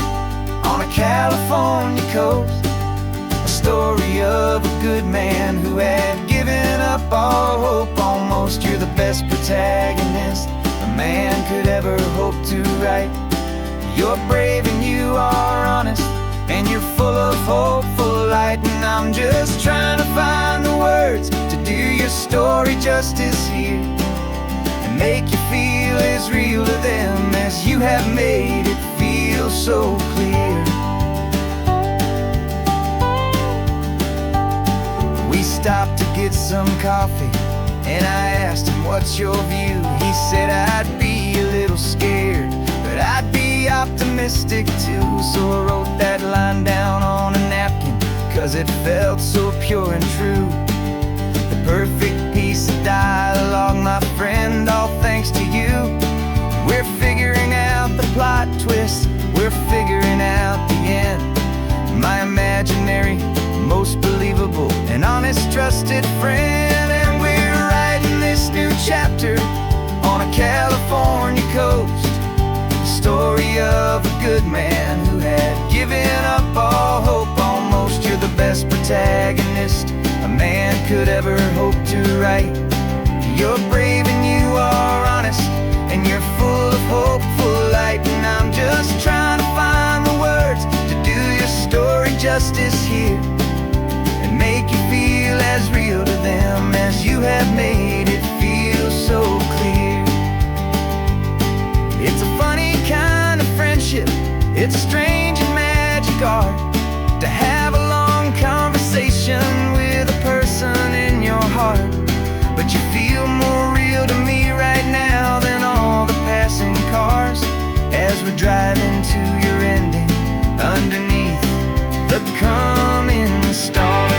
on a California coast, a story of a good man who had given up all hope almost. You're the best protagonist a man could ever hope to write. You're brave and you are honest, and you're full of hopeful light. And I'm just trying to find the words to do your story justice here, make you feel as real to them as you have made it feel so clear. We stopped to get some coffee, and I asked him, what's your view? He said, I'd be a little scared, but I'd be optimistic too. So I wrote that line down on a napkin, 'cause it felt so pure and true. The perfect piece of dialogue, my friend, all thanks to you. We're figuring out the plot twist, we're figuring out the end. My imaginary, most believable and honest trusted friend. And we're writing this new chapter on a California coast, the story of a good man who had given up all hope almost. You're the best protagonist a man could ever hope to write. You're brave and you are honest, and you're full of hopeful light. And I'm just trying to find the words to do your story justice here, and make you feel as real to them as you have made it feel so clear. It's a funny kind of friendship, it's strange and magic art to have a long conversation with a person in your heart. But you feel more real to me right now than all the passing cars, as we're driving to your ending underneath the coming stars.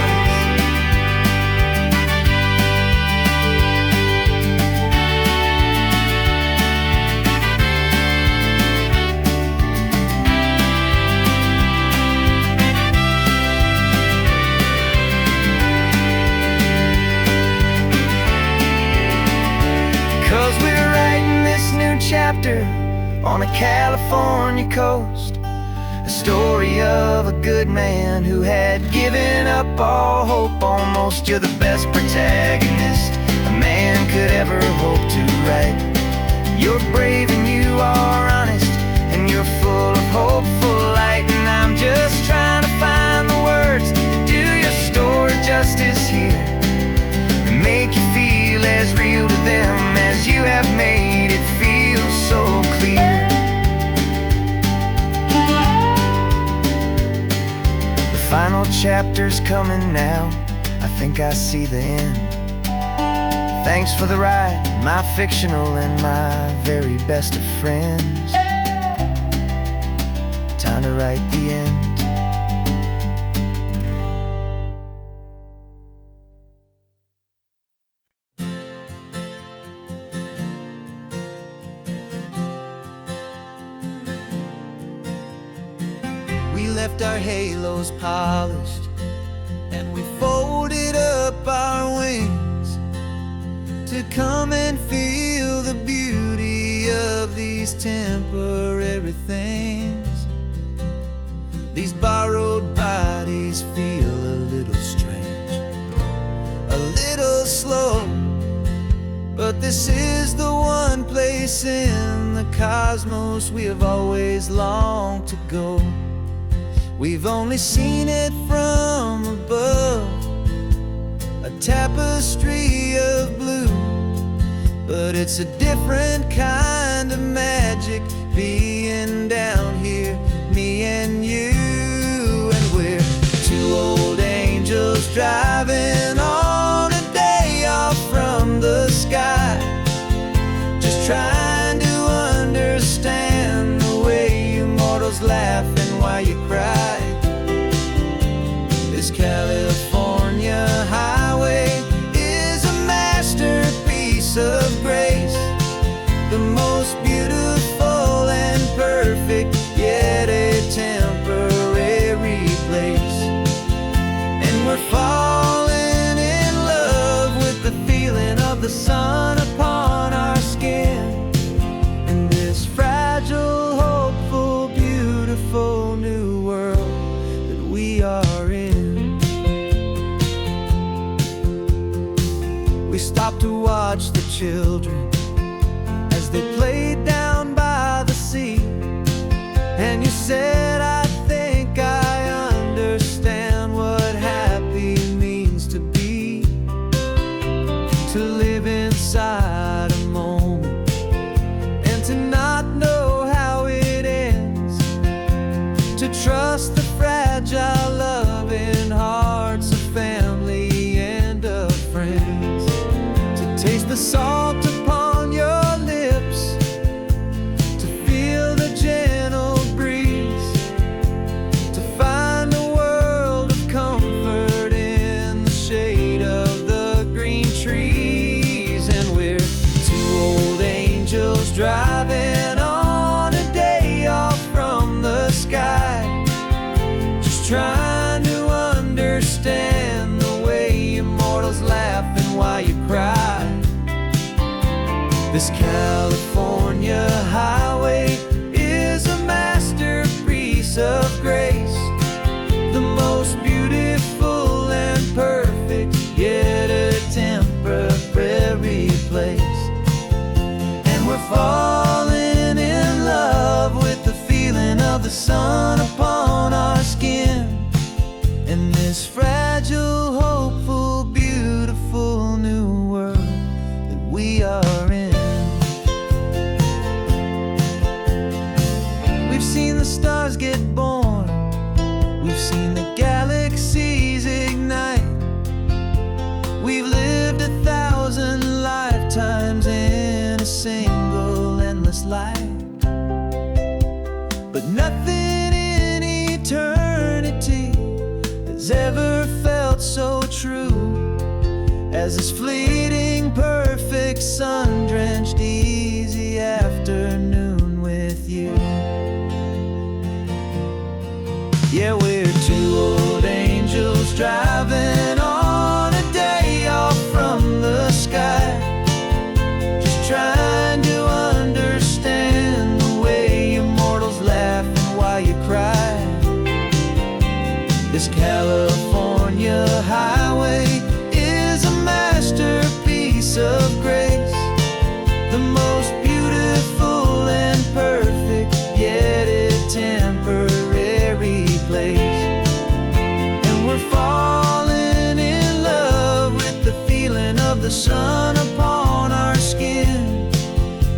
Chapter on a California coast, a story of a good man who had given up all hope almost. You're the best protagonist a man could ever hope to write. You're brave and you are honest, and you're full of hopeful light. And I'm just trying to find the words to do your story justice here, and make you feel as real to them as you have made it feel so clear. The final chapter's coming now, I think I see the end. Thanks for the ride, my fictional and my very best of friends. Time to write the end. We left our halos polished, and we folded up our wings to come and feel the beauty of these temporary things. These borrowed bodies feel a little strange. slow, but this is the one place in the cosmos we have always longed to go. We've only seen it from above, a tapestry of blue, but it's a different kind of magic being down here, me and you. And we're two old angels driving on a day off from the sky, just trying to understand the way you mortals laugh and why you cry. This California highway is a masterpiece of grace, the most beautiful and perfect, yet a temporary place. And we're falling in love with the feeling of the sun upon our skin, in this fragile, hopeful, beautiful new world that we are in. We stopped to watch the children as they played down by the sea, and you said, I think I understand what happy means to be, to live inside a moment and to not know how it ends, to trust the fragile loving hearts of family and of friends, to taste the salt upon your lips, to feel the gentle breeze, to find a world of comfort in the shade of the green trees. And we're two old angels driving on a day off from the sky, just trying to understand the way immortals laugh and why you cry. This California highway is a masterpiece of grace, the most beautiful and perfect, yet a temporary place. And we're falling in love with the feeling of the sun upon our skin, in this fragile, hopeful, beautiful new world that we are in. We've seen the stars get born, we've seen the galaxies ignite, we've lived 1,000 lifetimes in a single endless life, but nothing in eternity has ever felt so true as this fleeting, perfect, sun-drenched, easy afternoon with you. Yeah, we're two old angels driving on a day off from the sky, just trying to understand the way immortals laugh and why you cry. This California highway is a masterpiece of grace, the most beautiful and perfect, yet a temporary place. And we're falling in love with the feeling of the sun upon our skin,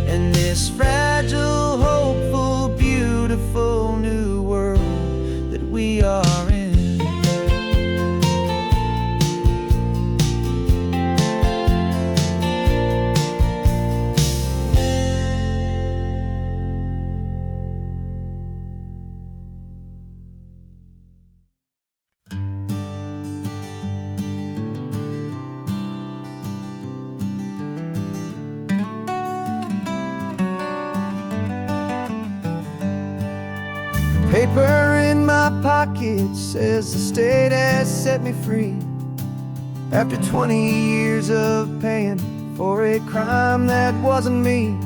and this fragile, hopeful, beautiful new world that we are in. Paper in my pocket says the state has set me free, after 20 years of paying for a crime that wasn't me.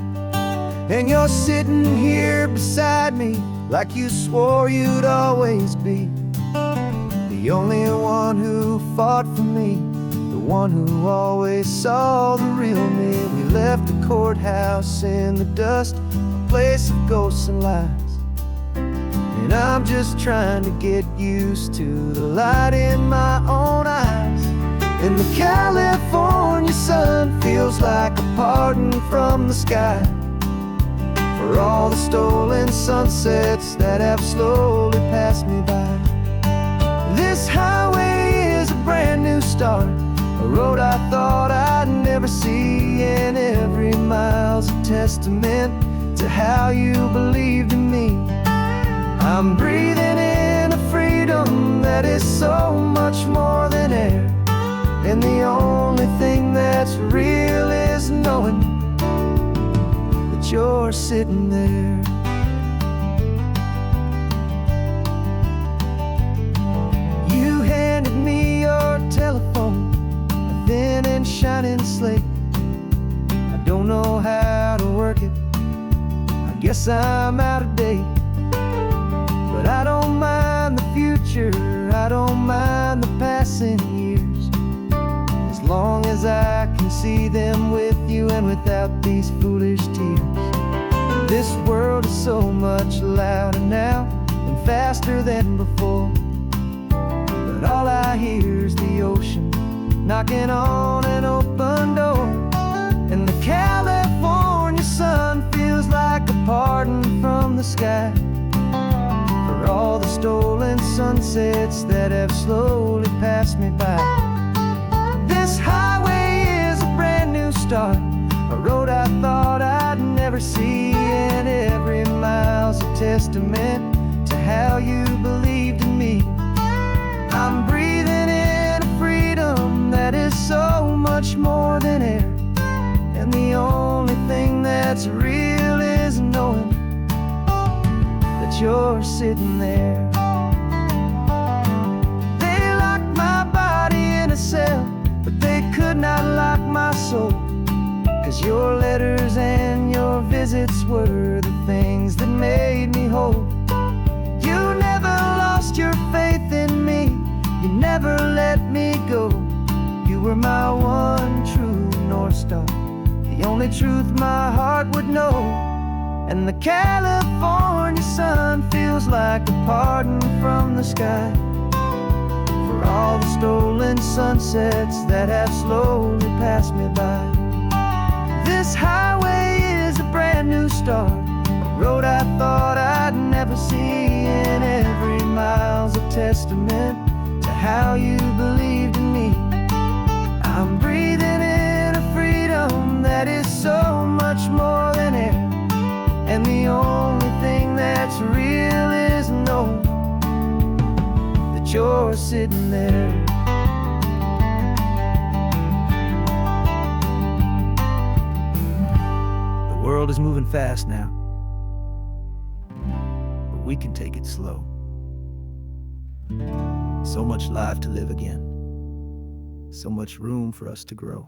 And you're sitting here beside me like you swore you'd always be, the only one who fought for me, the one who always saw the real me. We left the courthouse in the dust, a place of ghosts and lies. And I'm just trying to get used to the light in my own eyes. And the California sun feels like a pardon from the sky for all the stolen sunsets that have slowly passed me by. This highway is a brand new start, a road I thought I'd never see, and every mile's a testament to how you believed in me. I'm breathing in a freedom that is so much more than air, and the only thing that's real is knowing that you're sitting there. You handed me your telephone, a thin and shining slate. I don't know how to work it, I guess I'm out of date. But I don't mind the future, I don't mind the passing years, as long as I can see them with you and without these foolish tears. This world is so much louder now and faster than before, but all I hear is the ocean knocking on an open door. And the California sun feels like a pardon from the sky for all the stolen sunsets that have slowly passed me by. This highway is a brand new start, a road I thought I'd never see, and every mile's a testament to how you believed in me. I'm breathing in a freedom that is so much more than air, and the only thing that's real is knowing that you're sitting there. They locked my body in a cell, but they could not lock my soul, 'cause your letters and your visits were the things that made me whole. You never lost your faith in me, you never let me go. You were my one true North Star, the only truth my heart would know. And the California sun feels like a pardon from the sky for all the stolen sunsets that have slowly passed me by. This highway is a brand new start, a road I thought I'd never see, and every mile's a testament to how you believed in me. I'm breathing in a freedom that is so much more than air, and the only thing that's real is knowing that you're sitting there. The world is moving fast now, but we can take it slow. So much life to live again, so much room for us to grow.